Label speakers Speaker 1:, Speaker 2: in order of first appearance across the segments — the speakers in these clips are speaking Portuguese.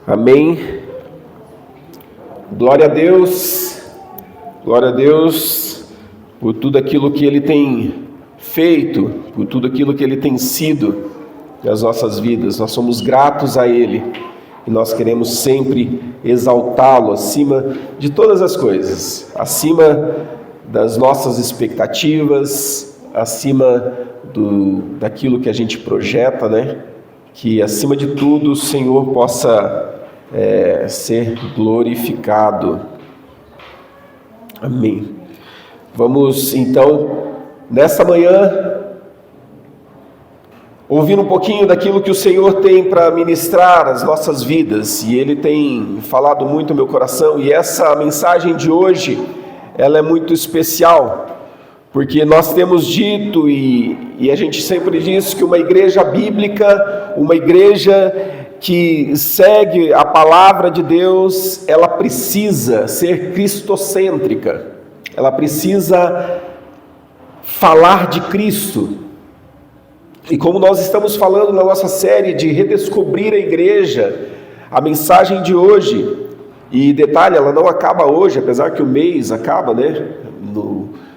Speaker 1: Amém. Glória a Deus por tudo aquilo que Ele tem feito, por tudo aquilo que Ele tem sido nas nossas vidas. Nós somos gratos a Ele e nós queremos sempre exaltá-lo acima de todas as coisas, acima das nossas expectativas, acima daquilo que a gente projeta, né? Que acima de tudo o Senhor possa ser glorificado. Amém. Vamos então, nessa manhã, ouvir um pouquinho daquilo que o Senhor tem para ministrar às nossas vidas, e Ele tem falado muito no meu coração, e essa mensagem de hoje, ela é muito especial, porque nós temos dito, e a gente sempre diz que uma igreja bíblica, uma igreja que segue a palavra de Deus, ela precisa ser cristocêntrica, ela precisa falar de Cristo. E como nós estamos falando na nossa série de redescobrir a igreja, a mensagem de hoje, e detalhe, ela não acaba hoje, apesar que o mês acaba, né?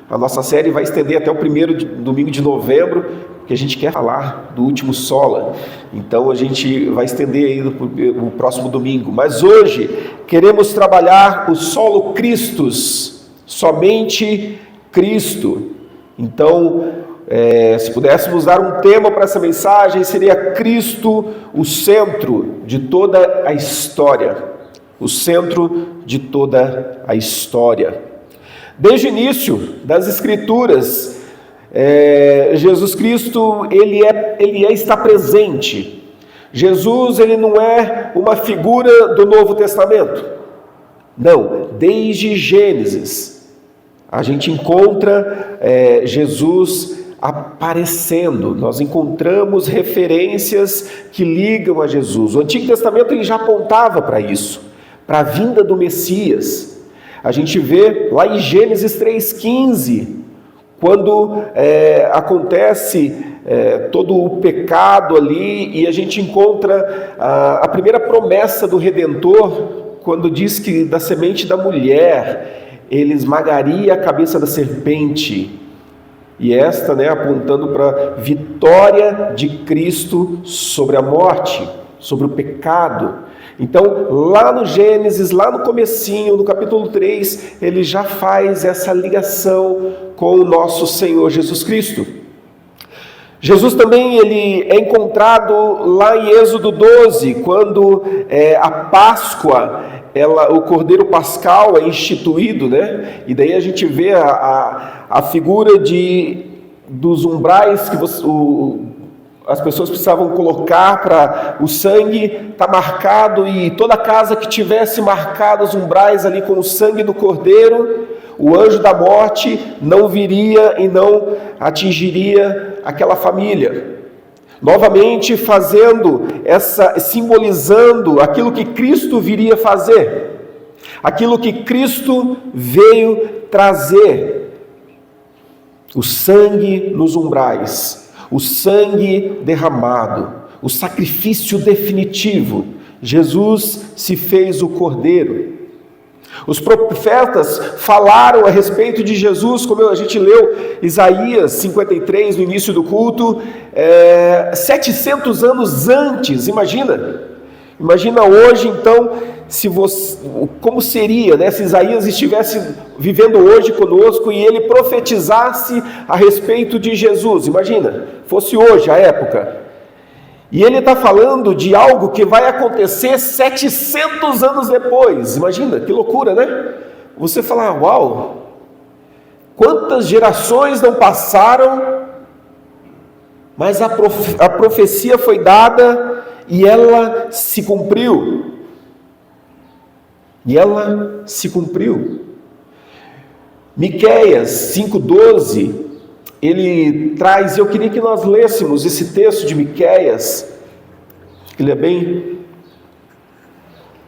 Speaker 1: A nossa série vai estender até o primeiro domingo de novembro, porque a gente quer falar do último sola. Então a gente vai estender ainda para o próximo domingo. Mas hoje queremos trabalhar o solo Christus, somente Cristo. Então, se pudéssemos dar um tema para essa mensagem, seria Cristo, o centro de toda a história. O centro de toda a história. Desde o início das Escrituras, Jesus Cristo, ele está presente. Jesus, ele não é uma figura do Novo Testamento. Não, desde Gênesis, a gente encontra Jesus aparecendo. Nós encontramos referências que ligam a Jesus. O Antigo Testamento ele já apontava para isso, para a vinda do Messias. A gente vê lá em Gênesis 3,15, quando acontece todo o pecado ali, e a gente encontra a primeira promessa do Redentor, quando diz que da semente da mulher, ele esmagaria a cabeça da serpente, e esta, apontando para a vitória de Cristo sobre a morte, sobre o pecado. Então, lá no Gênesis, lá no comecinho, no capítulo 3, ele já faz essa ligação com o nosso Senhor Jesus Cristo. Jesus também ele é encontrado lá em Êxodo 12, quando a Páscoa, o Cordeiro Pascal é instituído, né? E daí a gente vê a figura dos umbrais que as pessoas precisavam colocar para o sangue estar marcado, e toda casa que tivesse marcado os umbrais ali com o sangue do Cordeiro, o anjo da morte não viria e não atingiria aquela família. Novamente simbolizando aquilo que Cristo viria fazer, aquilo que Cristo veio trazer, o sangue nos umbrais, o sangue derramado, o sacrifício definitivo. Jesus se fez o Cordeiro. Os profetas falaram a respeito de Jesus, como a gente leu Isaías 53 no início do culto, 700 anos antes. Imagina hoje, então, como seria, se Isaías estivesse vivendo hoje conosco e ele profetizasse a respeito de Jesus. Imagina, fosse hoje a época. E ele está falando de algo que vai acontecer 700 anos depois. Imagina, que loucura, né? Você fala, uau, quantas gerações não passaram, mas a profecia foi dada e ela se cumpriu. Miqueias 5,12, ele traz, eu queria que nós lêssemos esse texto de Miqueias, ele é bem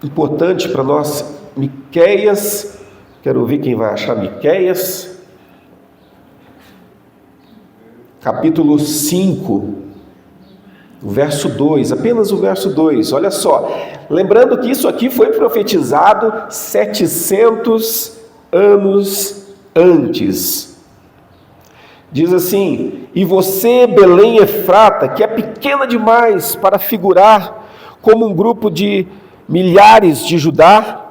Speaker 1: importante para nós. Miqueias, quero ver quem vai achar Miqueias, capítulo 5, O verso 2, apenas o verso 2, olha só. Lembrando que isso aqui foi profetizado 700 anos antes. Diz assim: e você, Belém Efrata, que é pequena demais para figurar como um grupo de milhares de Judá,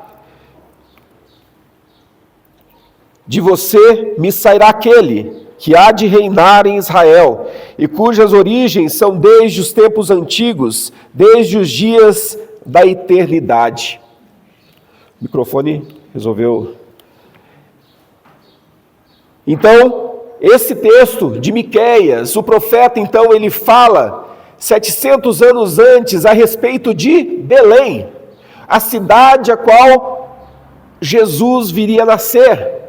Speaker 1: de você me sairá aquele que há de reinar em Israel, e cujas origens são desde os tempos antigos, desde os dias da eternidade. O microfone resolveu. Então, esse texto de Miqueias, o profeta, então, ele fala 700 anos antes a respeito de Belém, a cidade a qual Jesus viria nascer.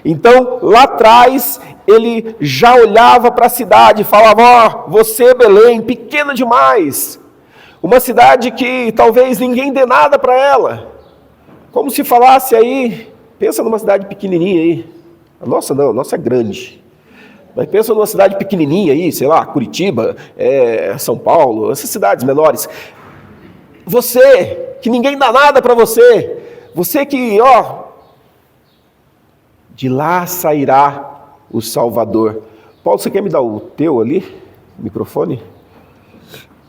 Speaker 1: Então, lá atrás, ele já olhava para a cidade e falava: ó, você, Belém, pequena demais, uma cidade que talvez ninguém dê nada para ela, como se falasse aí, pensa numa cidade pequenininha aí, a nossa não, a nossa é grande, mas pensa numa cidade pequenininha aí, sei lá, Curitiba, São Paulo, essas cidades menores, você, que ninguém dá nada para você, você que, ó, de lá sairá o Salvador. Paulo, você quer me dar o teu ali, o microfone?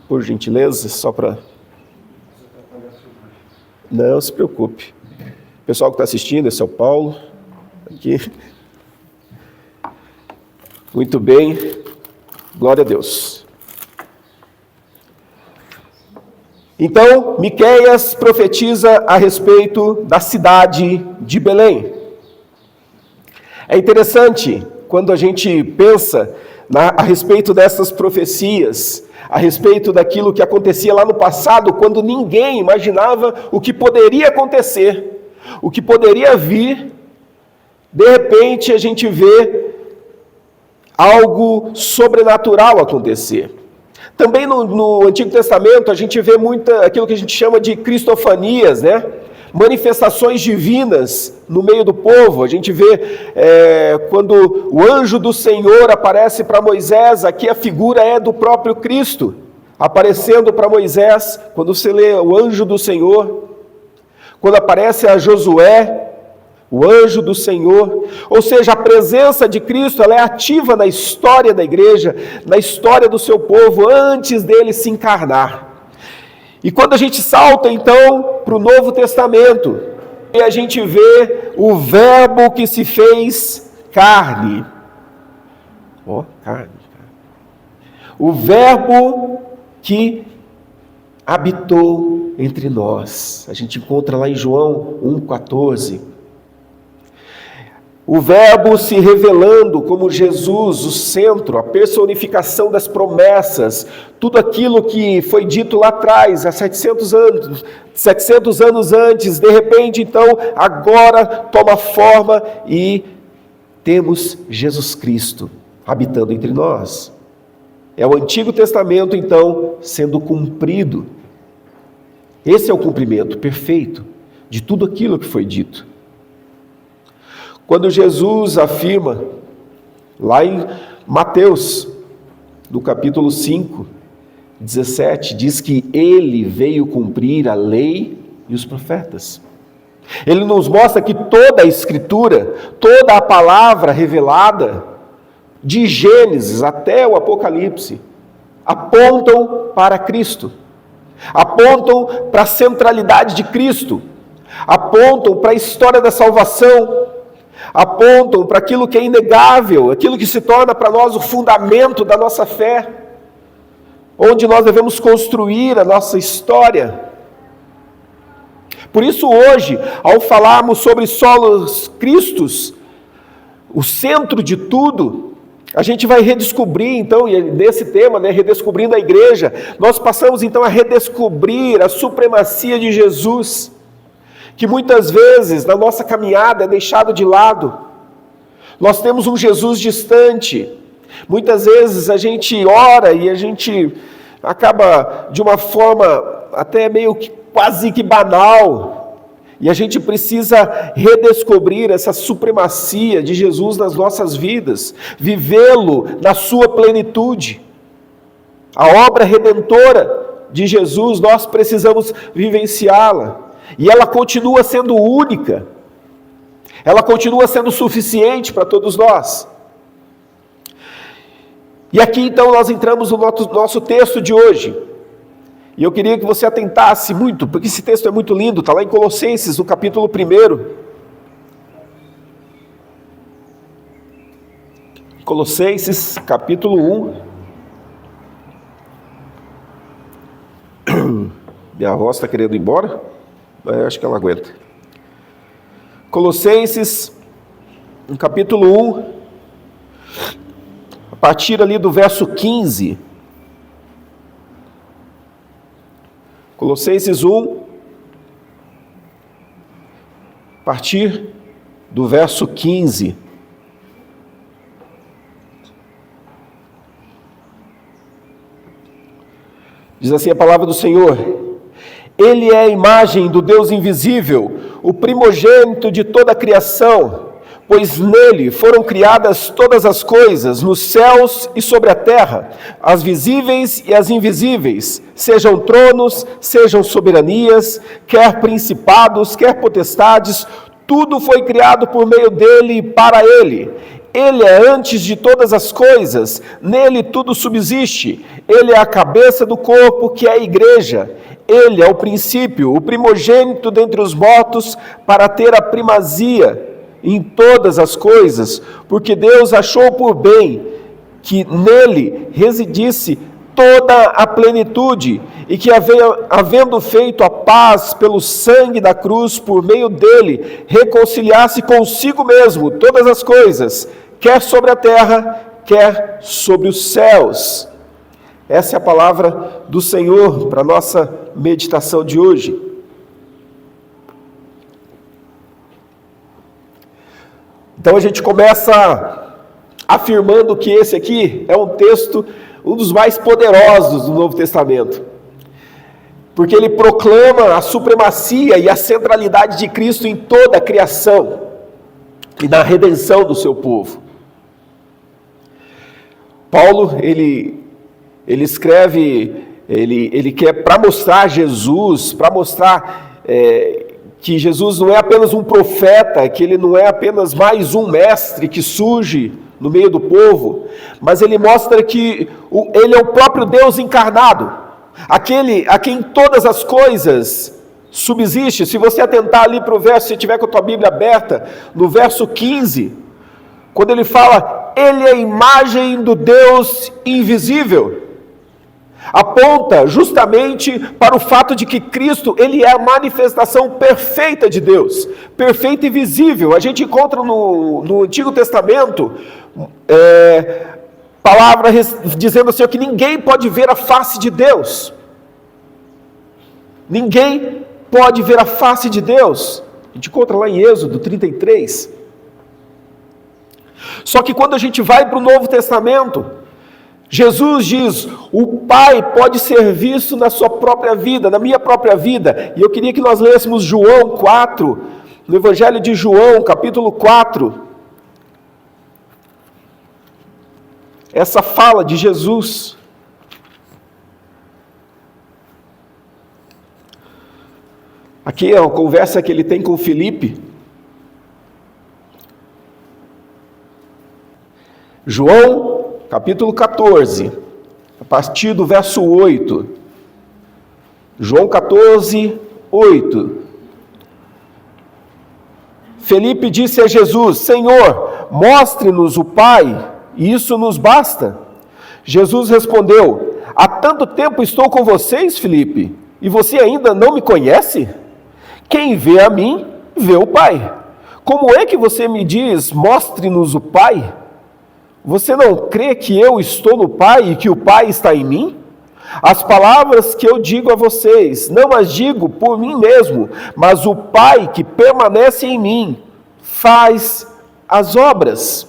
Speaker 1: Por gentileza, só para... Não se preocupe. O pessoal que está assistindo, esse é o Paulo. Aqui. Muito bem. Glória a Deus. Então, Miqueias profetiza a respeito da cidade de Belém. É interessante quando a gente pensa a respeito dessas profecias, a respeito daquilo que acontecia lá no passado, quando ninguém imaginava o que poderia acontecer, o que poderia vir. De repente a gente vê algo sobrenatural acontecer. Também no Antigo Testamento a gente vê aquilo que a gente chama de cristofanias, né? Manifestações divinas no meio do povo. A gente vê quando o anjo do Senhor aparece para Moisés, aqui a figura é do próprio Cristo, aparecendo para Moisés, quando você lê o anjo do Senhor, quando aparece a Josué, o anjo do Senhor, ou seja, a presença de Cristo, ela é ativa na história da igreja, na história do seu povo, antes dele se encarnar. E quando a gente salta, então, para o Novo Testamento, e a gente vê o Verbo que se fez carne. Carne. O Verbo que habitou entre nós. A gente encontra lá em João 1,14. O Verbo se revelando como Jesus, o centro, a personificação das promessas, tudo aquilo que foi dito lá atrás, há 700 anos antes, de repente, então, agora toma forma e temos Jesus Cristo habitando entre nós. É o Antigo Testamento, então, sendo cumprido. Esse é o cumprimento perfeito de tudo aquilo que foi dito. Quando Jesus afirma, lá em Mateus, no capítulo 5, 17, diz que ele veio cumprir a lei e os profetas. Ele nos mostra que toda a Escritura, toda a palavra revelada, de Gênesis até o Apocalipse, apontam para Cristo, apontam para a centralidade de Cristo, apontam para a história da salvação, apontam para aquilo que é inegável, aquilo que se torna para nós o fundamento da nossa fé, onde nós devemos construir a nossa história. Por isso hoje, ao falarmos sobre solos Cristos, o centro de tudo, a gente vai redescobrir, então, nesse tema, né, redescobrindo a igreja, nós passamos então a redescobrir a supremacia de Jesus, que muitas vezes na nossa caminhada é deixado de lado. Nós temos um Jesus distante. Muitas vezes a gente ora e a gente acaba de uma forma até meio que quase que banal. E a gente precisa redescobrir essa supremacia de Jesus nas nossas vidas, vivê-lo na sua plenitude. A obra redentora de Jesus, nós precisamos vivenciá-la. E ela continua sendo única. Ela continua sendo suficiente para todos nós. E aqui então nós entramos no nosso texto de hoje. E eu queria que você atentasse muito, porque esse texto é muito lindo, está lá em Colossenses, no capítulo 1. Colossenses, capítulo 1. Minha voz está querendo ir embora, mas eu acho que ela aguenta. Colossenses, no capítulo 1, a partir ali do verso 15. Colossenses 1, a partir do verso 15. Diz assim a palavra do Senhor: Ele é a imagem do Deus invisível, o primogênito de toda a criação, pois nele foram criadas todas as coisas, nos céus e sobre a terra, as visíveis e as invisíveis, sejam tronos, sejam soberanias, quer principados, quer potestades, tudo foi criado por meio dele e para ele. Ele é antes de todas as coisas, nele tudo subsiste. Ele é a cabeça do corpo, que é a igreja. Ele é o princípio, o primogênito dentre os mortos, para ter a primazia em todas as coisas, porque Deus achou por bem que nele residisse toda a plenitude, e que havendo feito a paz pelo sangue da cruz, por meio dele, reconciliasse consigo mesmo todas as coisas, quer sobre a terra, quer sobre os céus. Essa é a palavra do Senhor para a nossa meditação de hoje. Então a gente começa afirmando que esse aqui é um texto, um dos mais poderosos do Novo Testamento, porque ele proclama a supremacia e a centralidade de Cristo em toda a criação e na redenção do seu povo. Paulo, ele escreve, ele quer, para mostrar Jesus, para mostrar que Jesus não é apenas um profeta, que ele não é apenas mais um mestre que surge no meio do povo, mas ele mostra que ele é o próprio Deus encarnado, aquele a quem todas as coisas subsistem. Se você atentar ali para o verso, se tiver com a tua Bíblia aberta, no verso 15, quando ele fala, ele é a imagem do Deus invisível, aponta justamente para o fato de que Cristo, ele é a manifestação perfeita de Deus, perfeita e visível. A gente encontra no Antigo Testamento palavras dizendo assim, que ninguém pode ver a face de Deus. Ninguém pode ver a face de Deus. A gente encontra lá em Êxodo 33. Só que quando a gente vai para o Novo Testamento, Jesus diz, o Pai pode ser visto na sua própria vida, na minha própria vida. E eu queria que nós lêssemos João 4, no Evangelho de João, capítulo 4. Essa fala de Jesus. Aqui é uma conversa que ele tem com Filipe. João, capítulo 14, a partir do verso 8. João 14, 8. Felipe disse a Jesus, Senhor, mostre-nos o Pai, e isso nos basta. Jesus respondeu, há tanto tempo estou com vocês, Felipe, e você ainda não me conhece? Quem vê a mim, vê o Pai. Como é que você me diz, mostre-nos o Pai? Você não crê que eu estou no Pai e que o Pai está em mim? As palavras que eu digo a vocês, não as digo por mim mesmo, mas o Pai que permanece em mim faz as obras.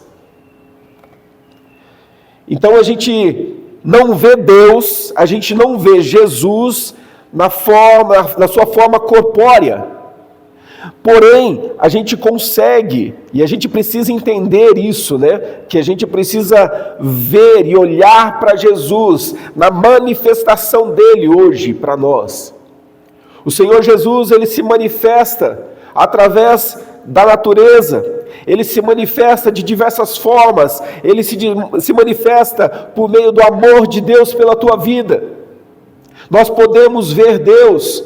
Speaker 1: Então a gente não vê Deus, a gente não vê Jesus na sua forma corpórea, Porém, a gente consegue, e a gente precisa entender isso, né? Que a gente precisa ver e olhar para Jesus na manifestação dele hoje para nós. O Senhor Jesus, ele se manifesta através da natureza, ele se manifesta de diversas formas, ele se manifesta por meio do amor de Deus pela tua vida. Nós podemos ver Deus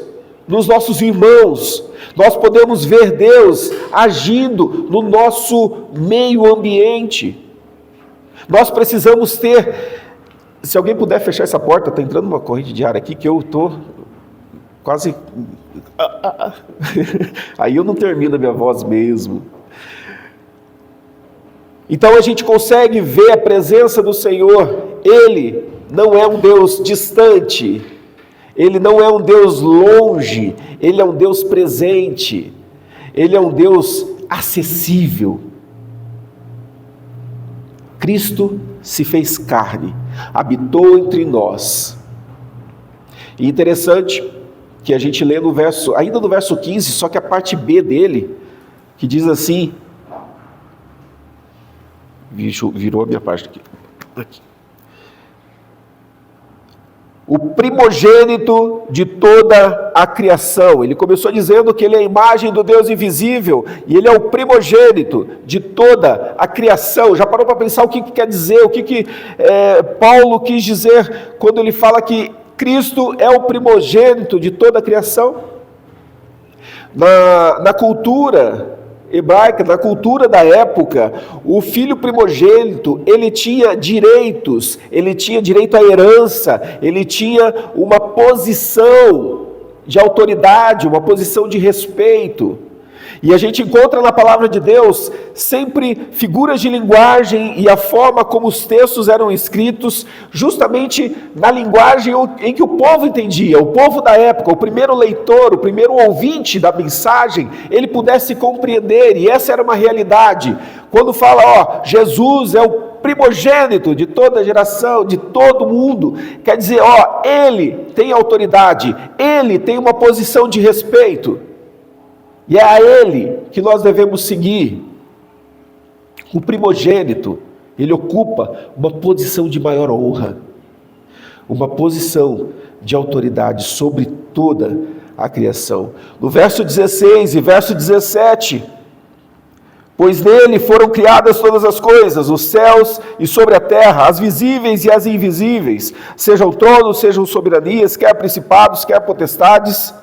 Speaker 1: nos nossos irmãos, nós podemos ver Deus agindo no nosso meio ambiente. Nós precisamos ter, se alguém puder fechar essa porta, está entrando uma corrente de ar aqui que eu estou quase... Aí eu não termino a minha voz mesmo. Então a gente consegue ver a presença do Senhor. Ele não é um Deus distante, Ele não é um Deus longe, Ele é um Deus presente, Ele é um Deus acessível. Cristo se fez carne, habitou entre nós. E interessante que a gente lê no verso, ainda no verso 15, só que a parte B dele, que diz assim, virou a minha parte aqui. O primogênito de toda a criação. Ele começou dizendo que ele é a imagem do Deus invisível, e ele é o primogênito de toda a criação. Já parou para pensar o que quer dizer, o que Paulo quis dizer quando ele fala que Cristo é o primogênito de toda a criação? Na cultura hebraica, na cultura da época, o filho primogênito, ele tinha direitos, ele tinha direito à herança, ele tinha uma posição de autoridade, uma posição de respeito. E a gente encontra na palavra de Deus sempre figuras de linguagem e a forma como os textos eram escritos, justamente na linguagem em que o povo entendia, o povo da época, o primeiro leitor, o primeiro ouvinte da mensagem, ele pudesse compreender, e essa era uma realidade. Quando fala, Jesus é o primogênito de toda geração, de todo mundo, quer dizer, ele tem autoridade, ele tem uma posição de respeito. E é a ele que nós devemos seguir. O primogênito, ele ocupa uma posição de maior honra, uma posição de autoridade sobre toda a criação. No verso 16 e verso 17, pois nele foram criadas todas as coisas, os céus e sobre a terra, as visíveis e as invisíveis, sejam tronos, sejam soberanias, quer principados, quer potestades.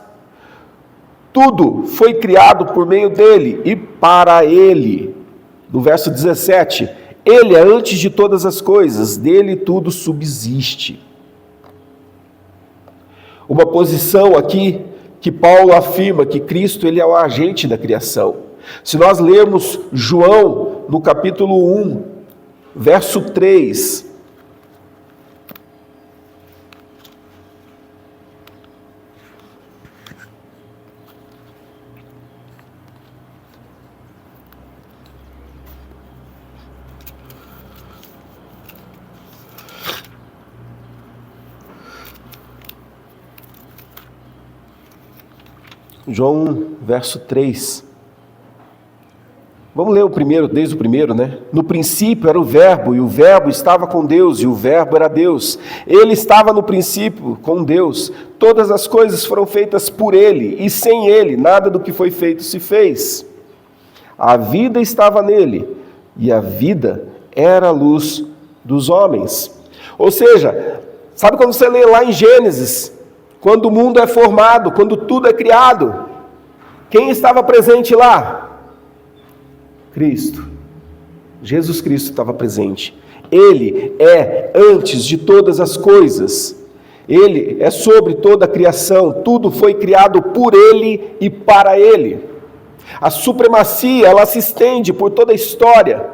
Speaker 1: Tudo foi criado por meio dele e para ele. No verso 17, ele é antes de todas as coisas, dele tudo subsiste. Uma posição aqui que Paulo afirma que Cristo ele é o agente da criação. Se nós lermos João no capítulo 1, verso 3, João 1, verso 3. Vamos ler o primeiro, desde o primeiro, né? No princípio era o verbo, e o verbo estava com Deus, e o verbo era Deus. Ele estava no princípio com Deus. Todas as coisas foram feitas por ele, e sem ele nada do que foi feito se fez. A vida estava nele, e a vida era a luz dos homens. Ou seja, sabe quando você lê lá em Gênesis, quando o mundo é formado, quando tudo é criado, quem estava presente lá? Cristo. Jesus Cristo estava presente. Ele é antes de todas as coisas. Ele é sobre toda a criação. Tudo foi criado por ele e para ele. A supremacia, ela se estende por toda a história.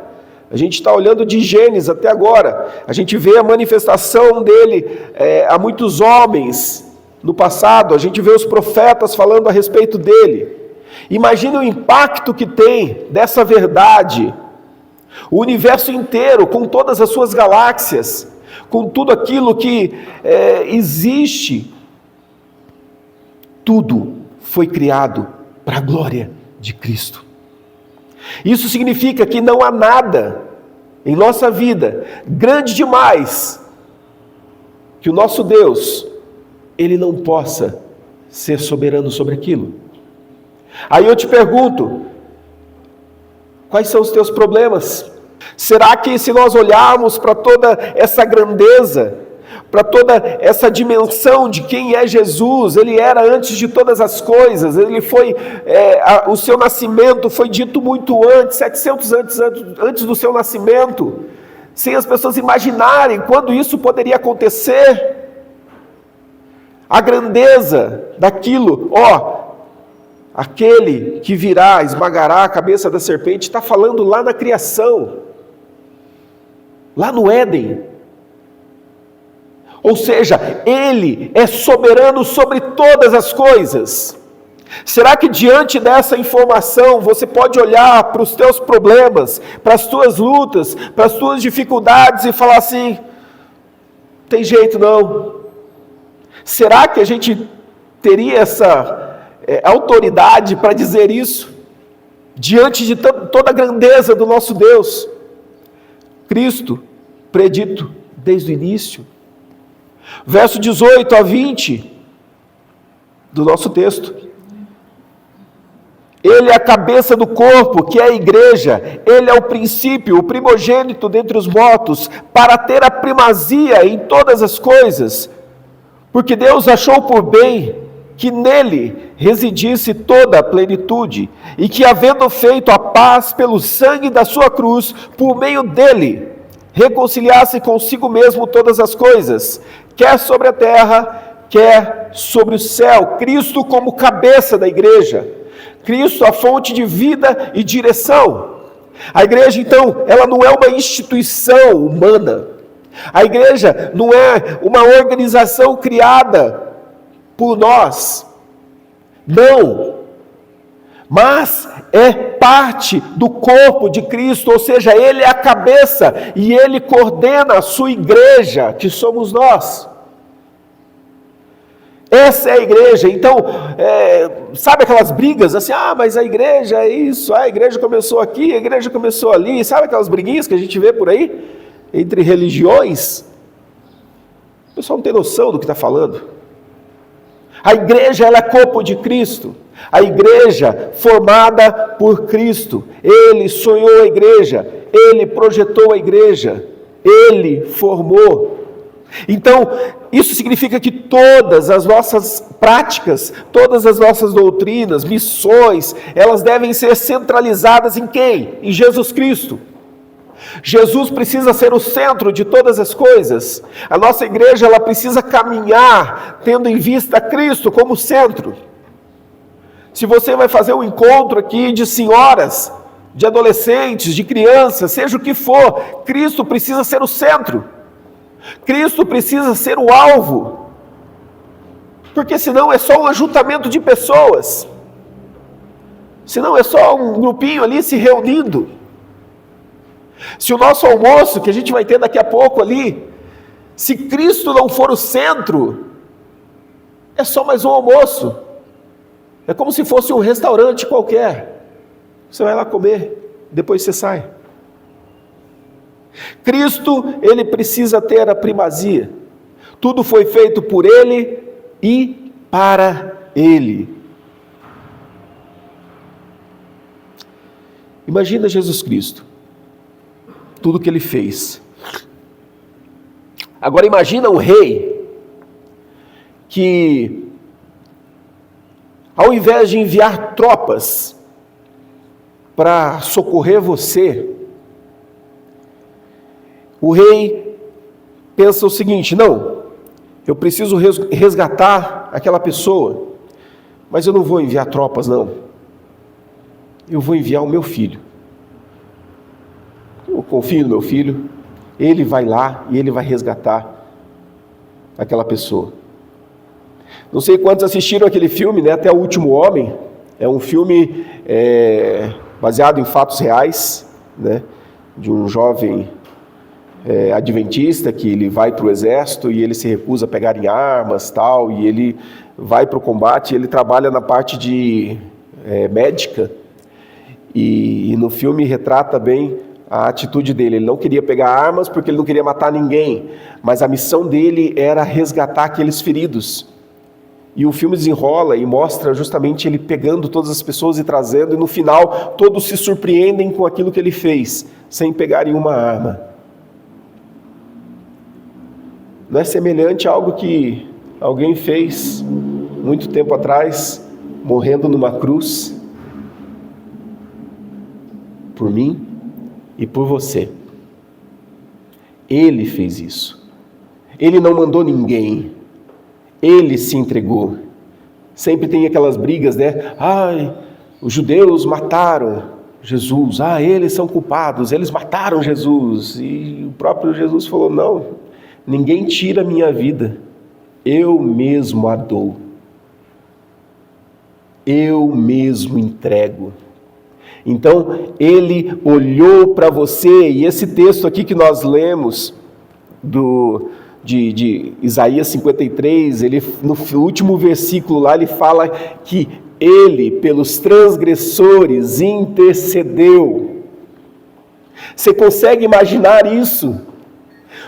Speaker 1: A gente está olhando de Gênesis até agora. A gente vê a manifestação dele a muitos homens no passado. A gente vê os profetas falando a respeito dele. Imagine o impacto que tem dessa verdade. O universo inteiro, com todas as suas galáxias, com tudo aquilo que existe, tudo foi criado para a glória de Cristo. Isso significa que não há nada em nossa vida grande demais que o nosso Deus, Ele não possa ser soberano sobre aquilo. Aí eu te pergunto, quais são os teus problemas? Será que se nós olharmos para toda essa grandeza, para toda essa dimensão de quem é Jesus, Ele era antes de todas as coisas, Ele foi, o seu nascimento foi dito muito antes, 700 anos antes do seu nascimento, sem as pessoas imaginarem quando isso poderia acontecer, a grandeza daquilo, aquele que virá, esmagará a cabeça da serpente, está falando lá na criação, lá no Éden. Ou seja, Ele é soberano sobre todas as coisas. Será que diante dessa informação você pode olhar para os teus problemas, para as tuas lutas, para as tuas dificuldades e falar assim, tem jeito não? Será que a gente teria essa autoridade para dizer isso? Diante de toda a grandeza do nosso Deus. Cristo, predito desde o início. Verso 18 a 20 do nosso texto. Ele é a cabeça do corpo, que é a igreja. Ele é o princípio, o primogênito dentre os mortos, para ter a primazia em todas as coisas. Porque Deus achou por bem que nele residisse toda a plenitude, e que, havendo feito a paz pelo sangue da sua cruz, por meio dele, reconciliasse consigo mesmo todas as coisas, quer sobre a terra, quer sobre o céu. Cristo como cabeça da igreja, Cristo a fonte de vida e direção. A igreja, então, ela não é uma instituição humana, a igreja não é uma organização criada por nós, não, mas é parte do corpo de Cristo, ou seja, Ele é a cabeça e Ele coordena a sua igreja, que somos nós. Essa é a igreja. Então, sabe aquelas brigas assim, mas a igreja é isso, a igreja começou aqui, a igreja começou ali, sabe aquelas briguinhas que a gente vê por aí? Entre religiões, o pessoal não tem noção do que está falando. A igreja, ela é corpo de Cristo, a igreja formada por Cristo. Ele sonhou a igreja, Ele projetou a igreja, Ele formou. Então, isso significa que todas as nossas práticas, todas as nossas doutrinas, missões, elas devem ser centralizadas em quem? Em Jesus Cristo. Jesus precisa ser o centro de todas as coisas. A nossa igreja, ela precisa caminhar tendo em vista Cristo como centro. Se você vai fazer um encontro aqui de senhoras, de adolescentes, de crianças, seja o que for, Cristo precisa ser o centro. Cristo precisa ser o alvo. Porque senão é só um ajuntamento de pessoas. Senão é só um grupinho ali se reunindo. Se o nosso almoço, que a gente vai ter daqui a pouco ali, se Cristo não for o centro, é só mais um almoço. É como se fosse um restaurante qualquer. Você vai lá comer, depois você sai. Cristo, Ele precisa ter a primazia. Tudo foi feito por Ele e para Ele. Imagina Jesus Cristo. Tudo que Ele fez. Agora imagina um rei que, ao invés de enviar tropas para socorrer você, o rei pensa o seguinte: não, eu preciso resgatar aquela pessoa, mas eu não vou enviar tropas não, eu vou enviar o meu filho. Eu confio no meu filho, ele vai lá e ele vai resgatar aquela pessoa. Não sei quantos assistiram aquele filme, né? Até o Último Homem. É um filme baseado em fatos reais, né? De um jovem adventista que ele vai para o exército e ele se recusa a pegar em armas, tal, e ele vai para o combate. Ele trabalha na parte de médica, E no filme retrata bem a atitude dele. Ele não queria pegar armas porque ele não queria matar ninguém, mas a missão dele era resgatar aqueles feridos. E o filme desenrola e mostra justamente ele pegando todas as pessoas e trazendo, e no final todos se surpreendem com aquilo que ele fez, sem pegarem uma arma. Não é semelhante a algo que alguém fez muito tempo atrás, morrendo numa cruz, por mim e por você. Ele fez isso. Ele não mandou ninguém. Ele se entregou. Sempre tem aquelas brigas, né? Ai, os judeus mataram Jesus. Ah, eles são culpados, eles mataram Jesus. E o próprio Jesus falou, não, ninguém tira a minha vida. Eu mesmo a dou. Eu mesmo entrego. Então, ele olhou para você, e esse texto aqui que nós lemos, de Isaías 53, ele, no último versículo lá, ele fala que ele, pelos transgressores, intercedeu. Você consegue imaginar isso?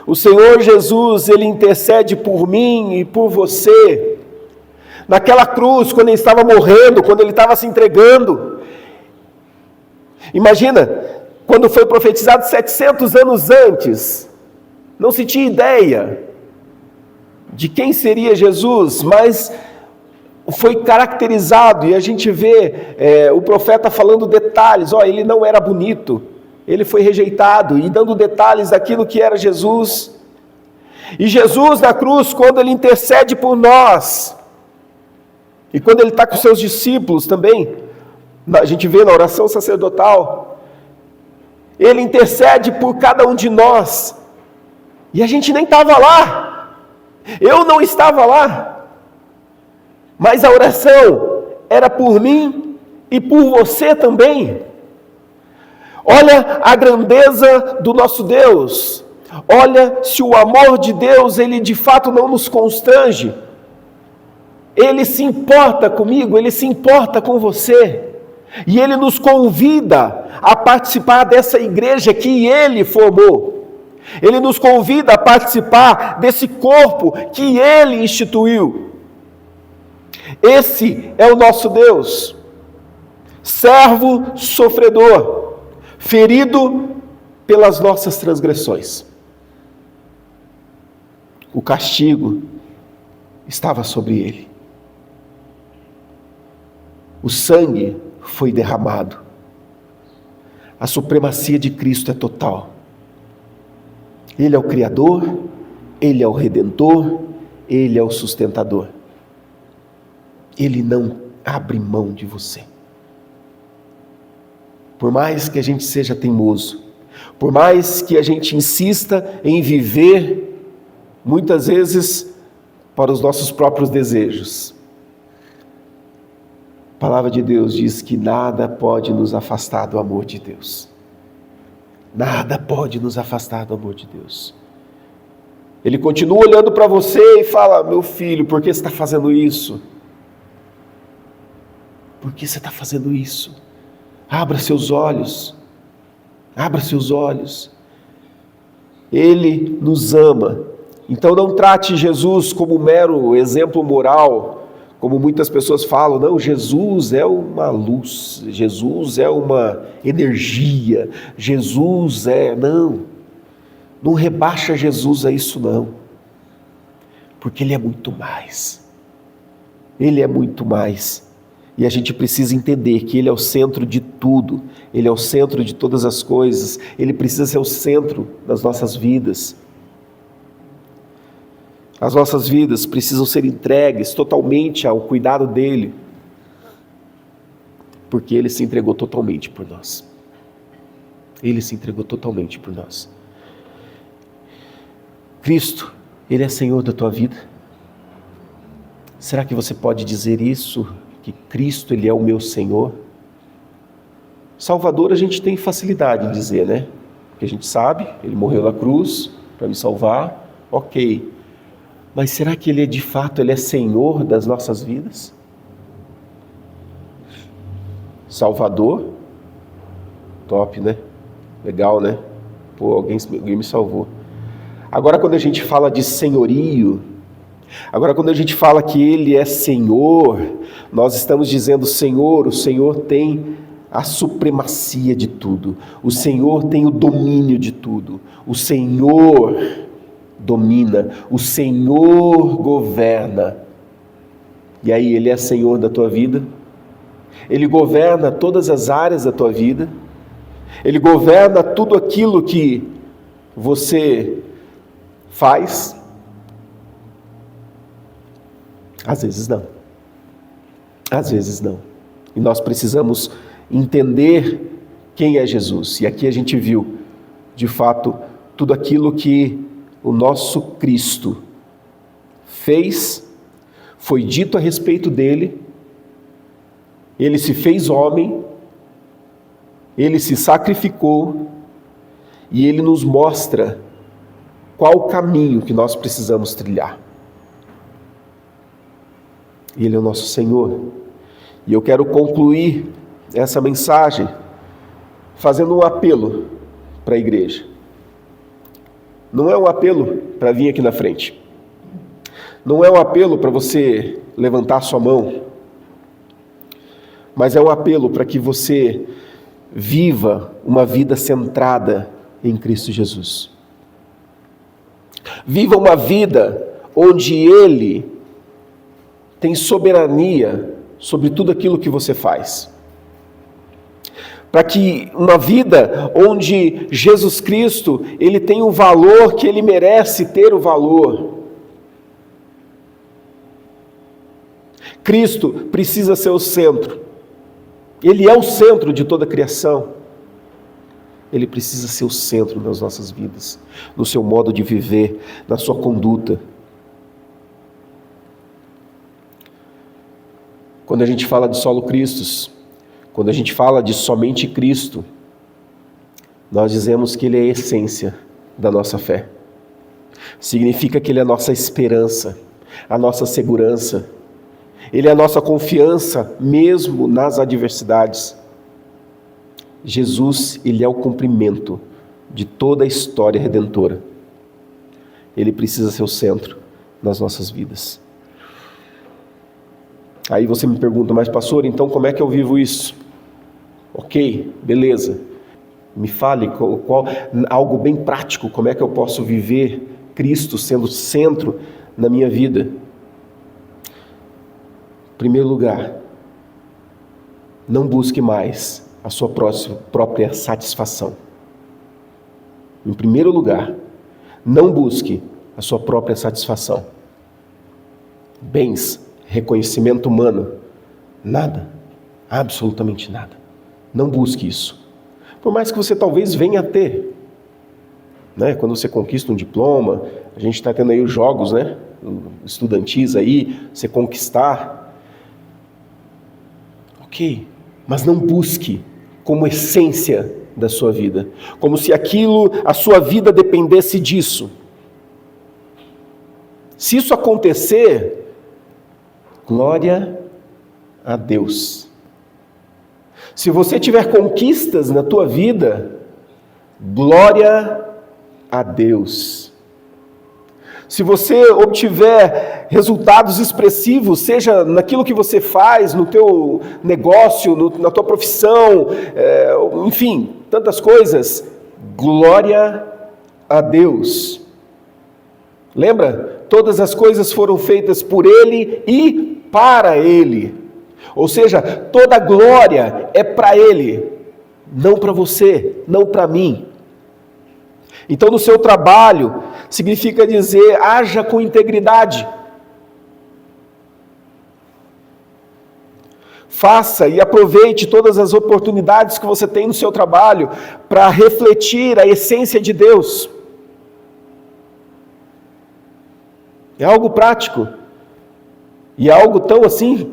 Speaker 1: O Senhor Jesus, ele intercede por mim e por você. Naquela cruz, quando ele estava morrendo, quando ele estava se entregando. Imagina, quando foi profetizado 700 anos antes, não se tinha ideia de quem seria Jesus, mas foi caracterizado, e a gente vê o profeta falando detalhes, ele não era bonito, ele foi rejeitado, e dando detalhes daquilo que era Jesus. E Jesus na cruz, quando ele intercede por nós, e quando ele está com seus discípulos também, a gente vê na oração sacerdotal, ele intercede por cada um de nós, e a gente nem estava lá, eu não estava lá, mas a oração era por mim e por você também. Olha a grandeza do nosso Deus, olha se o amor de Deus, ele de fato não nos constrange, ele se importa comigo, ele se importa com você. E ele nos convida a participar dessa igreja que ele formou. Ele nos convida a participar desse corpo que ele instituiu. Esse é o nosso Deus. Servo sofredor, ferido pelas nossas transgressões. O castigo estava sobre ele. O sangue foi derramado. A supremacia de Cristo é total. Ele é o Criador, Ele é o Redentor, Ele é o sustentador. Ele não abre mão de você. Por mais que a gente seja teimoso, por mais que a gente insista em viver, muitas vezes, para os nossos próprios desejos, a palavra de Deus diz que nada pode nos afastar do amor de Deus. Nada pode nos afastar do amor de Deus. Ele continua olhando para você e fala, meu filho, por que você está fazendo isso? Por que você está fazendo isso? Abra seus olhos. Abra seus olhos. Ele nos ama. Então não trate Jesus como um mero exemplo moral, como muitas pessoas falam, não, Jesus é uma luz, Jesus é uma energia, Jesus não rebaixa Jesus a isso não, porque Ele é muito mais, Ele é muito mais, e a gente precisa entender que Ele é o centro de tudo, Ele é o centro de todas as coisas, Ele precisa ser o centro das nossas vidas. As nossas vidas precisam ser entregues totalmente ao cuidado dEle, porque Ele se entregou totalmente por nós. Ele se entregou totalmente por nós. Cristo, Ele é Senhor da tua vida? Será que você pode dizer isso? Que Cristo, Ele é o meu Senhor? Salvador a gente tem facilidade de dizer, né? Porque a gente sabe, Ele morreu na cruz para me salvar, ok. Mas será que Ele de fato Ele é Senhor das nossas vidas? Salvador, Top, né? Legal, né? Pô, alguém me salvou. Agora, quando a gente fala de senhorio, agora quando a gente fala que Ele é Senhor, nós estamos dizendo, Senhor, o Senhor tem a supremacia de tudo. O Senhor tem o domínio de tudo. O Senhor domina. O Senhor governa. E aí, Ele é Senhor da tua vida. Ele governa todas as áreas da tua vida. Ele governa tudo aquilo que você faz. Às vezes não. Às vezes não. E nós precisamos entender quem é Jesus. E aqui a gente viu, de fato, tudo aquilo que o nosso Cristo fez, foi dito a respeito dele. Ele se fez homem, ele se sacrificou e ele nos mostra qual o caminho que nós precisamos trilhar. Ele é o nosso Senhor. E eu quero concluir essa mensagem fazendo um apelo para a igreja. Não é um apelo para vir aqui na frente. Não é um apelo para você levantar sua mão. Mas é um apelo para que você viva uma vida centrada em Cristo Jesus. Viva uma vida onde Ele tem soberania sobre tudo aquilo que você faz. Para que uma vida onde Jesus Cristo, Ele tem o valor que Ele merece ter o valor. Cristo precisa ser o centro. Ele é o centro de toda a criação. Ele precisa ser o centro das nossas vidas, no seu modo de viver, na sua conduta. Quando a gente fala de solo Christus, quando a gente fala de somente Cristo, nós dizemos que Ele é a essência da nossa fé. Significa que Ele é a nossa esperança, a nossa segurança. Ele é a nossa confiança, mesmo nas adversidades. Jesus, Ele é o cumprimento de toda a história redentora. Ele precisa ser o centro das nossas vidas. Aí você me pergunta, mas pastor, então como é que eu vivo isso? Ok, beleza. Me fale algo bem prático, como é que eu posso viver Cristo sendo centro na minha vida? Em primeiro lugar, não busque mais a sua própria satisfação. Em primeiro lugar, não busque a sua própria satisfação. Bens, reconhecimento humano, nada, absolutamente nada. Não busque isso. Por mais que você talvez venha a ter, né? Quando você conquista um diploma, a gente está tendo aí os jogos, né? Estudantis aí, você conquistar. Ok, mas não busque como essência da sua vida, como se a sua vida dependesse disso. Se isso acontecer, glória a Deus. Se você tiver conquistas na tua vida, glória a Deus. Se você obtiver resultados expressivos, seja naquilo que você faz, no teu negócio, na tua profissão, enfim, tantas coisas, glória a Deus. Lembra? Todas as coisas foram feitas por Ele e para Ele. Ou seja, toda a glória é para Ele, não para você, não para mim. Então, no seu trabalho, significa dizer, haja com integridade. Faça e aproveite todas as oportunidades que você tem no seu trabalho para refletir a essência de Deus. É algo prático. E é algo tão assim,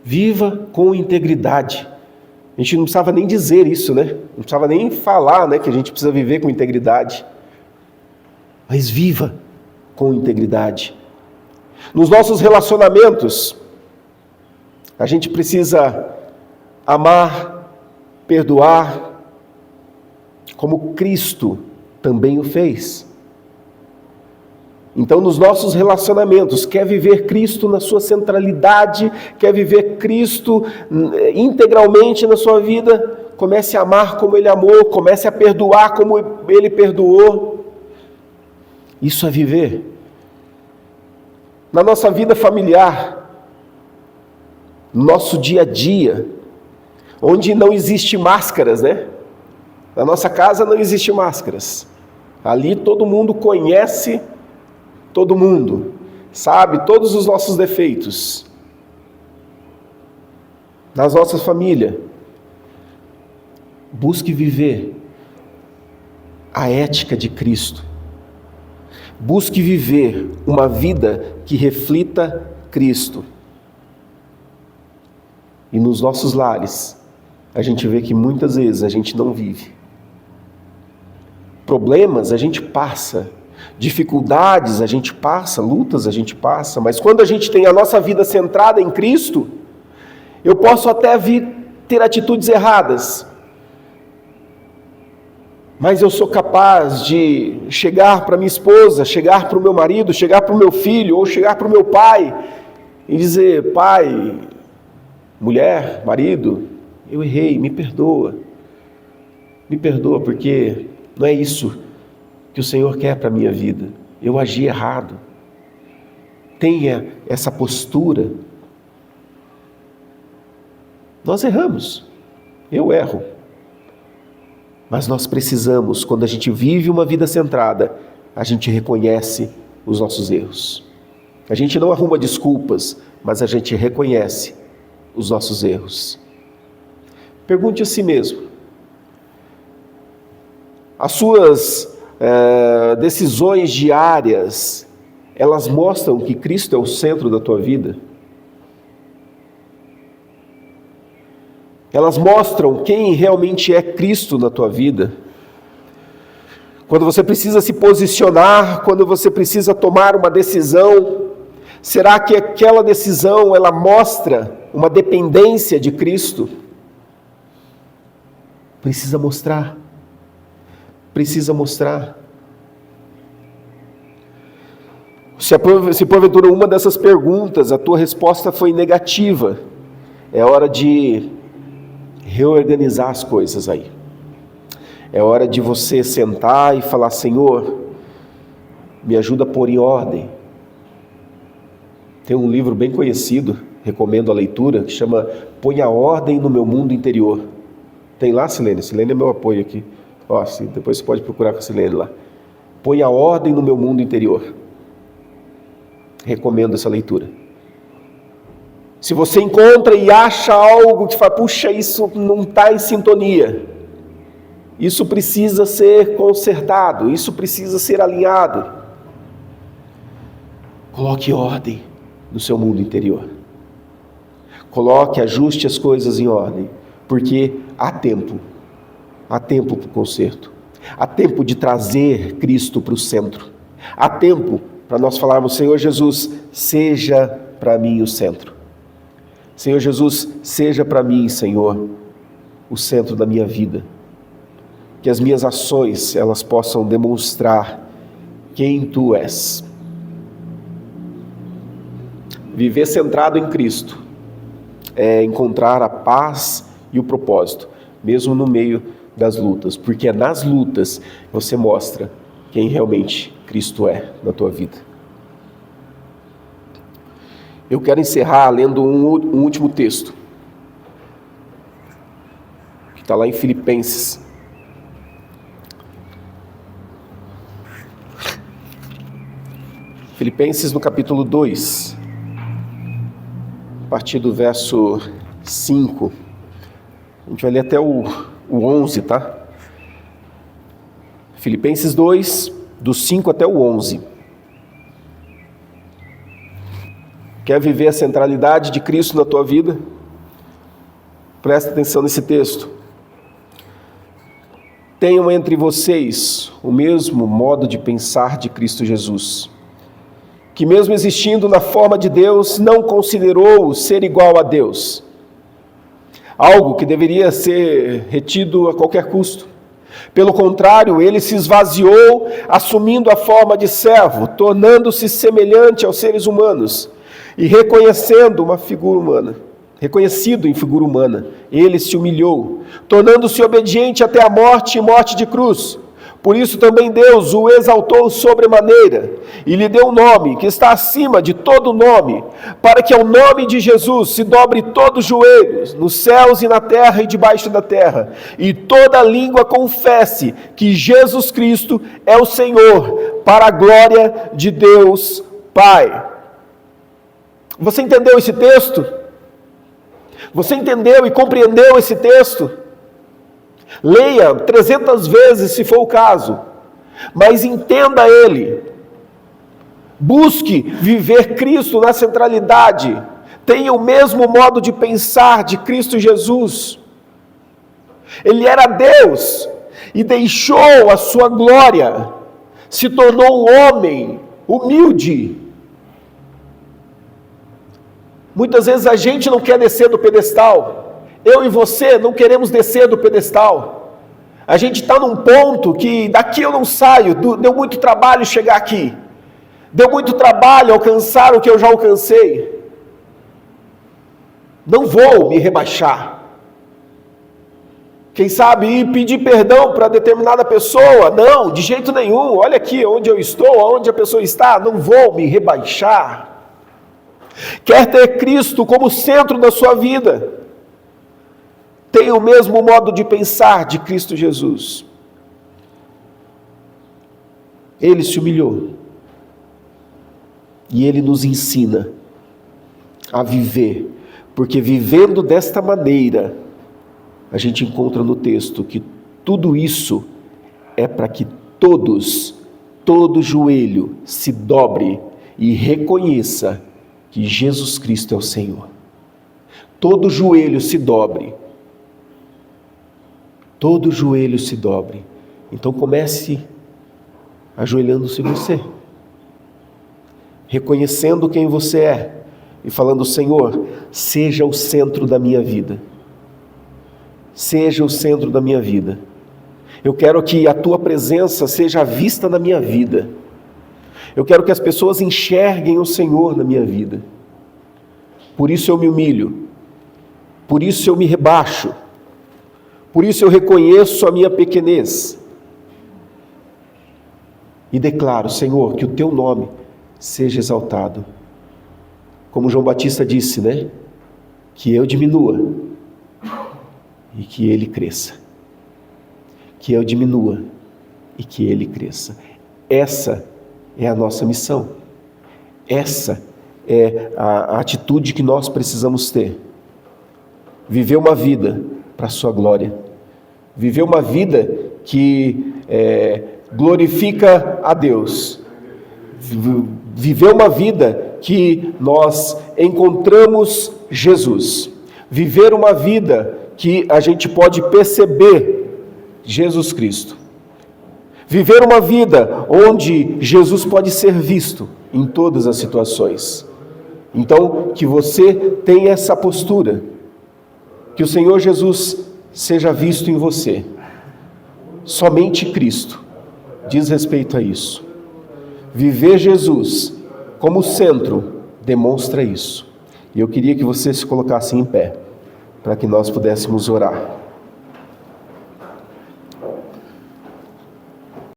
Speaker 1: viva com integridade. A gente não precisava nem dizer isso, né? Não precisava nem falar, né, que a gente precisa viver com integridade. Mas viva com integridade. Nos nossos relacionamentos, a gente precisa amar perdoar, como Cristo também o fez. Então, nos nossos relacionamentos, quer viver Cristo na sua centralidade, quer viver Cristo integralmente na sua vida, comece a amar como Ele amou, comece a perdoar como Ele perdoou. Isso é viver. Na nossa vida familiar, no nosso dia a dia, onde não existe máscaras, né? Na nossa casa não existe máscaras. Ali todo mundo conhece todo mundo, sabe todos os nossos defeitos. Nas nossas famílias, busque viver a ética de Cristo. Busque viver uma vida que reflita Cristo. E nos nossos lares, a gente vê que muitas vezes a gente não vive. Problemas a gente passa, dificuldades a gente passa, lutas a gente passa, mas quando a gente tem a nossa vida centrada em Cristo, eu posso até vir ter atitudes erradas, mas eu sou capaz de chegar para minha esposa, chegar para o meu marido, chegar para o meu filho, ou chegar para o meu pai e dizer: pai, mulher, marido, eu errei, me perdoa porque não é isso que o Senhor quer para a minha vida, eu agi errado. Tenha essa postura. Nós erramos, eu erro, mas nós precisamos, quando a gente vive uma vida centrada, a gente reconhece os nossos erros. A gente não arruma desculpas, mas a gente reconhece os nossos erros. Pergunte a si mesmo: as suas decisões diárias, elas mostram que Cristo é o centro da tua vida? Elas mostram quem realmente é Cristo na tua vida? Quando você precisa se posicionar, quando você precisa tomar uma decisão, será que aquela decisão ela mostra uma dependência de Cristo? Precisa mostrar. Precisa mostrar. Se porventura uma dessas perguntas, a tua resposta foi negativa, é hora de reorganizar as coisas aí. É hora de você sentar e falar: Senhor, me ajuda a pôr em ordem. Tem um livro bem conhecido, recomendo a leitura, que chama Põe a Ordem no Meu Mundo Interior. Tem lá, Silene? Silene é meu apoio aqui. Depois você pode procurar com a Silene lá. Põe a ordem no meu mundo interior. Recomendo essa leitura. Se você encontra e acha algo que fala: puxa, isso não está em sintonia, isso precisa ser consertado, isso precisa ser alinhado, coloque ordem no seu mundo interior. Ajuste as coisas em ordem, porque há tempo para o conserto, há tempo de trazer Cristo para o centro, há tempo para nós falarmos: Senhor Jesus, seja para mim o centro. Senhor Jesus, seja para mim, Senhor, o centro da minha vida. Que as minhas ações, elas possam demonstrar quem Tu és. Viver centrado em Cristo é encontrar a paz e o propósito, mesmo no meio das lutas, porque é nas lutas que você mostra quem realmente Cristo é na tua vida. Eu quero encerrar lendo um último texto, que está lá em Filipenses. Filipenses no capítulo 2, a partir do verso 5. A gente vai ler até o 11, tá? Filipenses 2, do 5 até o 11. Quer viver a centralidade de Cristo na tua vida? Presta atenção nesse texto. Tenham entre vocês o mesmo modo de pensar de Cristo Jesus, que mesmo existindo na forma de Deus, não considerou o ser igual a Deus. algo que deveria ser retido a qualquer custo. Pelo contrário, ele se esvaziou, assumindo a forma de servo, tornando-se semelhante aos seres humanos e reconhecido em figura humana, ele se humilhou, tornando-se obediente até a morte e morte de cruz. Por isso também Deus o exaltou sobremaneira e lhe deu um nome que está acima de todo nome, para que ao nome de Jesus se dobre todos os joelhos, nos céus e na terra e debaixo da terra, e toda língua confesse que Jesus Cristo é o Senhor, para a glória de Deus Pai. Você entendeu esse texto? Você entendeu e compreendeu esse texto? Leia 300 vezes se for o caso, mas entenda ele. Busque viver Cristo na centralidade. Tenha o mesmo modo de pensar de Cristo Jesus. Ele era Deus e deixou a sua glória, se tornou um homem humilde. Muitas vezes a gente não quer descer do pedestal. Eu e você não queremos descer do pedestal. A gente está num ponto que daqui eu não saio, deu muito trabalho chegar aqui. Deu muito trabalho alcançar o que eu já alcancei. Não vou me rebaixar. Quem sabe ir pedir perdão para determinada pessoa? Não, de jeito nenhum. Olha aqui onde eu estou, onde a pessoa está. Não vou me rebaixar. Quer ter Cristo como centro da sua vida? Tenha o mesmo modo de pensar de Cristo Jesus. Ele se humilhou. E Ele nos ensina a viver. Porque vivendo desta maneira, a gente encontra no texto que tudo isso é para que todo joelho se dobre e reconheça que Jesus Cristo é o Senhor. Todo joelho se dobre. Todo joelho se dobre. Então comece ajoelhando-se você, reconhecendo quem você é e falando: Senhor, seja o centro da minha vida. Seja o centro da minha vida. Eu quero que a tua presença seja vista na minha vida. Eu quero que as pessoas enxerguem o Senhor na minha vida. Por isso eu me humilho. Por isso eu me rebaixo. Por isso eu reconheço a minha pequenez. E declaro: Senhor, que o teu nome seja exaltado. Como João Batista disse, né? Que eu diminua e que ele cresça. Que eu diminua e que ele cresça. Essa é a nossa missão. Essa é a atitude que nós precisamos ter. Viver uma vida para a sua glória. Viver uma vida que glorifica a Deus. Viver uma vida que nós encontramos Jesus. Viver uma vida que a gente pode perceber Jesus Cristo. Viver uma vida onde Jesus pode ser visto em todas as situações. Então, que você tenha essa postura. Que o Senhor Jesus seja visto em você. Somente Cristo diz respeito a isso. Viver Jesus como centro demonstra isso. E eu queria que você se colocasse em pé, para que nós pudéssemos orar.